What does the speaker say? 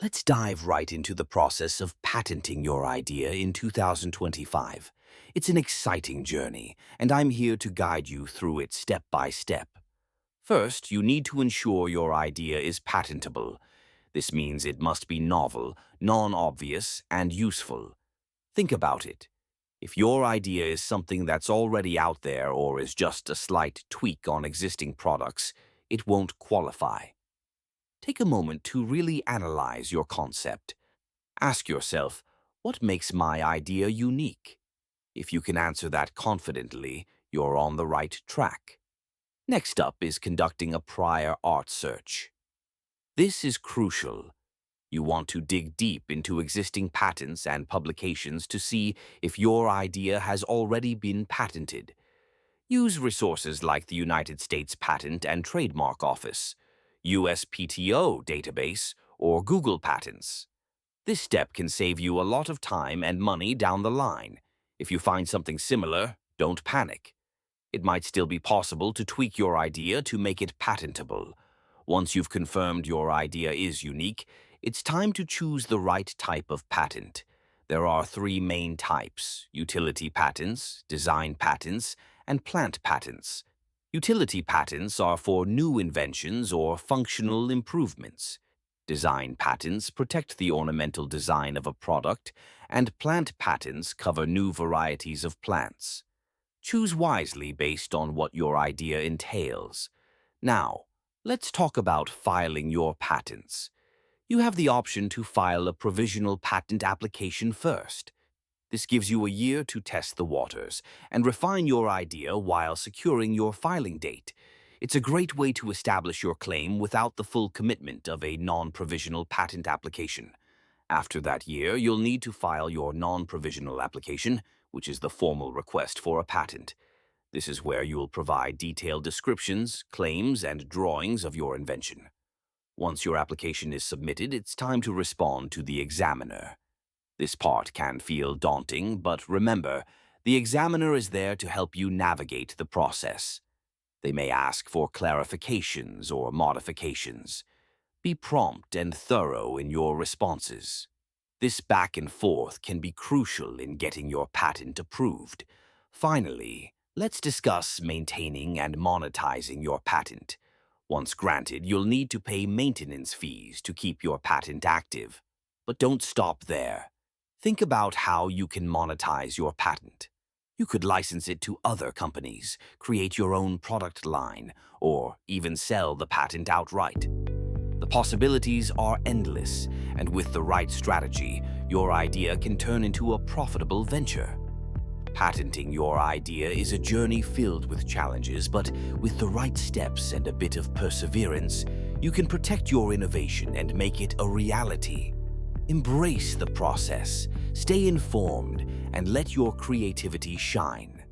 Let's dive right into the process of patenting your idea in 2025. It's an exciting journey, and I'm here to guide you through it step by step. First, you need to ensure your idea is patentable. This means it must be novel, non-obvious, and useful. Think about it. If your idea is something that's already out there or is just a slight tweak on existing products, it won't qualify. Take a moment to really analyze your concept. Ask yourself, what makes my idea unique? If you can answer that confidently, you're on the right track. Next up is conducting a prior art search. This is crucial. You want to dig deep into existing patents and publications to see if your idea has already been patented. Use resources like the United States Patent and Trademark Office, USPTO database, or Google Patents. This step can save you a lot of time and money down the line. If you find something similar, don't panic. It might still be possible to tweak your idea to make it patentable. Once you've confirmed your idea is unique, it's time to choose the right type of patent. There are three main types: utility patents, design patents, and plant patents. Utility patents are for new inventions or functional improvements. Design patents protect the ornamental design of a product, and plant patents cover new varieties of plants. Choose wisely based on what your idea entails. Now, let's talk about filing your patents. You have the option to file a provisional patent application first. This gives you a year to test the waters and refine your idea while securing your filing date. It's a great way to establish your claim without the full commitment of a non-provisional patent application. After that year, you'll need to file your non-provisional application, which is the formal request for a patent. This is where you'll provide detailed descriptions, claims, and drawings of your invention. Once your application is submitted, it's time to respond to the examiner. This part can feel daunting, but remember, the examiner is there to help you navigate the process. They may ask for clarifications or modifications. Be prompt and thorough in your responses. This back and forth can be crucial in getting your patent approved. Finally, let's discuss maintaining and monetizing your patent. Once granted, you'll need to pay maintenance fees to keep your patent active. But don't stop there. Think about how you can monetize your patent. You could license it to other companies, create your own product line, or even sell the patent outright. The possibilities are endless, and with the right strategy, your idea can turn into a profitable venture. Patenting your idea is a journey filled with challenges, but with the right steps and a bit of perseverance, you can protect your innovation and make it a reality. Embrace the process, stay informed, and let your creativity shine.